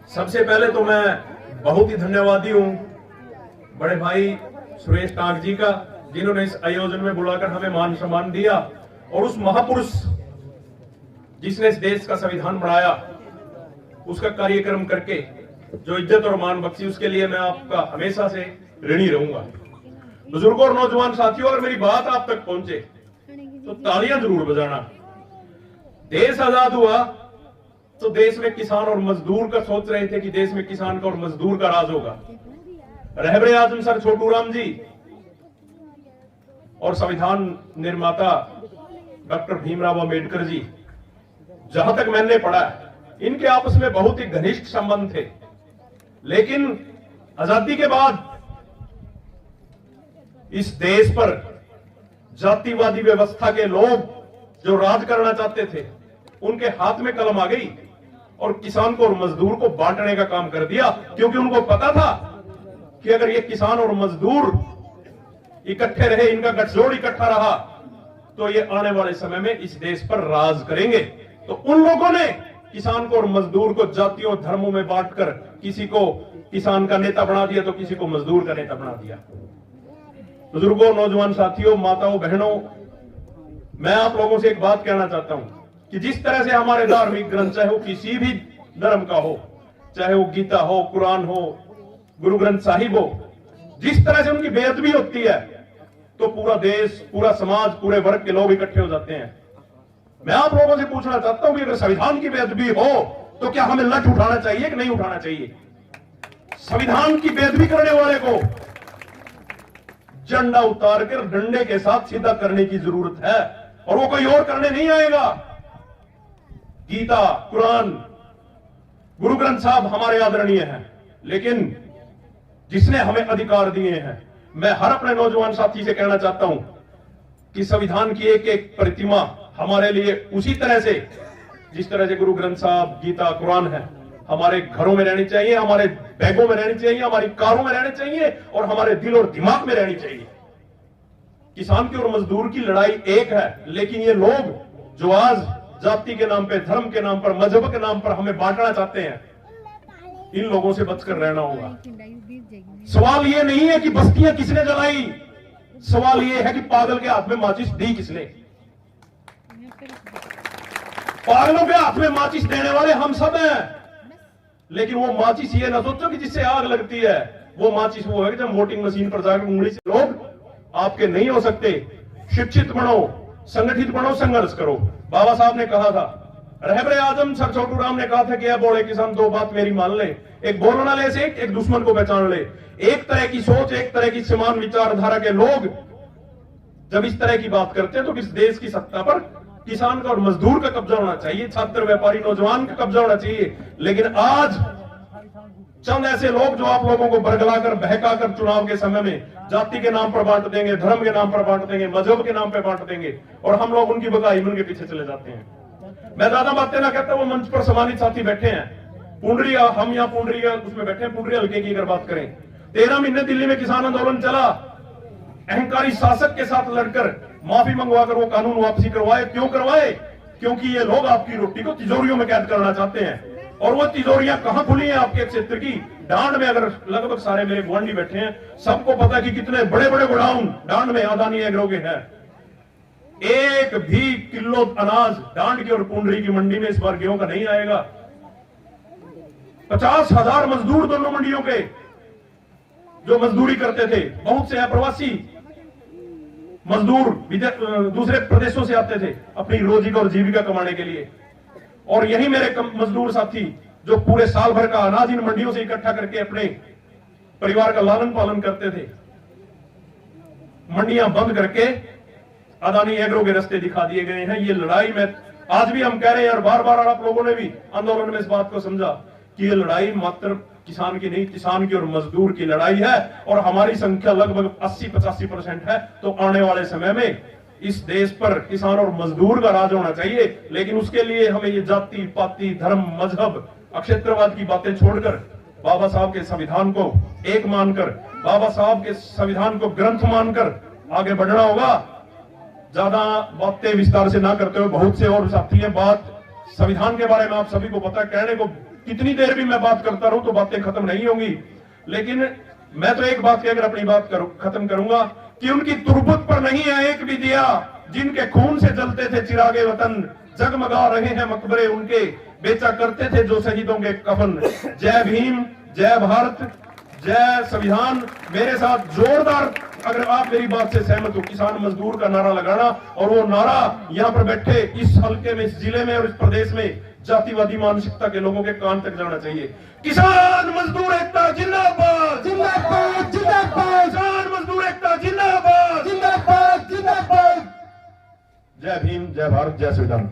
सबसे पहले तो मैं बहुत ही धन्यवादी हूं बड़े भाई सुरेश टांक जी का, जिन्होंने इस आयोजन में बुलाकर हमें मान सम्मान दिया, और उस महापुरुष जिसने इस देश का संविधान बनाया, उसका कार्यक्रम करके जो इज्जत और मान बख्शी, उसके लिए मैं आपका हमेशा से ऋणी रहूंगा। बुजुर्गों और नौजवान साथियों, अगर मेरी बात आप तक पहुंचे तो तालियां जरूर बजाना। देश आजाद हुआ तो देश में किसान और मजदूर का सोच रहे थे कि देश में किसान का और मजदूर का राज होगा। रहबरे आजम सर छोटू राम जी और संविधान निर्माता डॉक्टर भीमराव अंबेडकर जी, जहां तक मैंने पढ़ा, इनके आपस में बहुत ही घनिष्ठ संबंध थे। लेकिन आजादी के बाद इस देश पर जातिवादी व्यवस्था के लोग जो राज करना चाहते थे, उनके हाथ में कलम आ गई और किसान को और मजदूर को बांटने का काम कर दिया, क्योंकि उनको पता था कि अगर ये किसान और मजदूर इकट्ठे रहे, इनका गठजोड़ इकट्ठा रहा, तो ये आने वाले समय में इस देश पर राज करेंगे। तो उन लोगों ने किसान को और मजदूर को जातियों धर्मों में बांटकर किसी को किसान का नेता बना दिया तो किसी को मजदूर का नेता बना दिया। बुजुर्गों, नौजवान साथियों, माताओं, बहनों, मैं आप लोगों से एक बात कहना चाहता हूं कि जिस तरह से हमारे धार्मिक ग्रंथ, चाहे वो किसी भी धर्म का हो, चाहे वो गीता हो, कुरान हो, गुरु ग्रंथ साहिब हो, जिस तरह से उनकी बेअदबी होती है तो पूरा देश, पूरा समाज, पूरे वर्ग के लोग इकट्ठे हो जाते हैं। मैं आप लोगों से पूछना चाहता हूं कि अगर संविधान की बेअदबी हो तो क्या हमें लठ उठाना चाहिए कि नहीं उठाना चाहिए? संविधान की बेअदबी करने वाले को झंडा उतार कर डंडे के साथ सीधा करने की जरूरत है, और वो कोई और करने नहीं आएगा। गीता, कुरान, गुरु ग्रंथ साहब हमारे आदरणीय हैं, लेकिन जिसने हमें अधिकार दिए हैं, मैं हर अपने नौजवान साथी से कहना चाहता हूं कि संविधान की एक एक प्रतिमा हमारे लिए उसी तरह से, जिस तरह से गुरु ग्रंथ साहब, गीता, कुरान है, हमारे घरों में रहनी चाहिए, हमारे बैगों में रहनी चाहिए, हमारी कारों में रहनी चाहिए, और हमारे दिल और दिमाग में रहनी चाहिए। किसान की और मजदूर की लड़ाई एक है, लेकिन ये लोग जो आज जाति के नाम पे, धर्म के नाम पर, मजहब के नाम पर हमें बांटना चाहते हैं, इन लोगों से बचकर रहना होगा। सवाल ये नहीं है कि बस्तियां किसने जलाई, सवाल ये है कि पागल के हाथ में माचिस दी किसने। पागलों के हाथ में माचिस देने वाले हम सब हैं, लेकिन वो माचिस ये ना सोचो कि जिससे आग लगती है, वो माचिस वो है कि जब वोटिंग मशीन पर जाकर उंगली से लोग आपके नहीं हो सकते। शिक्षित बनो, संगठित बनो, संघर्ष करो। बाबा साहब ने कहा था, रहबरे आजम सर छोटू राम ने कहा था कि बोले किसान दो बात मेरी मान ले, एक बोलना ले से एक दुश्मन को पहचान ले। एक तरह की सोच, एक तरह की समान विचारधारा के लोग जब इस तरह की बात करते हैं तो इस देश की सत्ता पर किसान का और मजदूर का कब्जा होना चाहिए, छात्र, व्यापारी, नौजवान का कब्जा होना चाहिए। लेकिन आज चंद ऐसे लोग जो आप लोगों को बरगलाकर, बहकाकर चुनाव के समय में जाति के नाम पर बांट देंगे, धर्म के नाम पर बांट देंगे, मजहब के नाम पर बांट देंगे, और हम लोग उनकी बगाई उनके पीछे चले जाते हैं। मैं ज्यादा बातें ना कहता, वो मंच पर सम्मानित साथी बैठे हैं, पुंडरी, हम यहाँ पुंडरी उसमें बैठे हैं। पुंडरी हल्के की अगर बात करें, 13 महीने दिल्ली में किसान आंदोलन चला, अहंकारी शासक के साथ लड़कर माफी मंगवाकर वो कानून वापसी करवाए। क्यों करवाए? क्योंकि ये लोग आपकी रोटी को तिजोरियों में कैद करना चाहते हैं, और वो तिजोरियां कहां खुली हैं आपके क्षेत्र की? डांड में। अगर लगभग सारे मेरे गुआंढी बैठे हैं, सबको पता कि कितने बड़े बड़े गोडाउन डांड में अदानी एग्रो के हैं। एक भी किलो अनाज डांड की और पुंडरी की मंडी में इस बार गेहूं का नहीं आएगा। 50,000 मजदूर दोनों मंडियों के जो मजदूरी करते थे, बहुत से अप्रवासी मजदूर दूसरे प्रदेशों से आते थे अपनी रोजी और जीविका कमाने के लिए, और यही मेरे मजदूर साथी जो पूरे साल भर का अनाज इन मंडियों से इकट्ठा करके अपने परिवार का लालन पालन करते थे, मंडियां बंद करके अदानी एग्रो के रास्ते दिखा दिए गए हैं। ये लड़ाई में आज भी हम कह रहे हैं, और बार बार आप लोगों ने भी आंदोलन में इस बात को समझा कि ये लड़ाई मात्र किसान की नहीं, किसान की और मजदूर की लड़ाई है, और हमारी संख्या लगभग 80-85% है। तो आने वाले समय में इस देश पर किसान और मजदूर का राज होना चाहिए, लेकिन उसके लिए हमें ये जाति, पाति, धर्म, मजहब, अक्षेत्रवाद की बातें छोड़कर बाबा साहब के संविधान को एक मानकर, बाबा साहब के संविधान को ग्रंथ मानकर आगे बढ़ना होगा। ज्यादा बातें विस्तार से ना करते हुए, बहुत से और साथी हैं, बात संविधान के बारे में आप सभी को पता, कहने को कितनी देर भी मैं बात करता रहूं तो बातें खत्म नहीं होंगी। लेकिन मैं तो एक बात कहकर अपनी बात खत्म करूंगा कि उनकी तुरबत पर नहीं है एक भी दिया, जिनके खून से जलते थे चिरागे वतन, जगमगा रहे हैं मकबरे उनके, बेचा करते थे जो शहीदों के कफन। जय भीम, जय भारत, जय संविधान। मेरे साथ जोरदार, अगर आप मेरी बात से सहमत हो, किसान मजदूर का नारा लगाना, और वो नारा यहां पर बैठे इस हल्के में, इस जिले में और इस प्रदेश में जातिवादी मानसिकता के लोगों के कान तक जाना चाहिए। किसान मजदूर एकता जिंदाबाद, जिंदाबाद जिंदाबाद, किसान मजदूर एकता जिंदाबाद, जिंदाबाद जिंदाबाद। जय भीम, जय भारत, जय संविधान।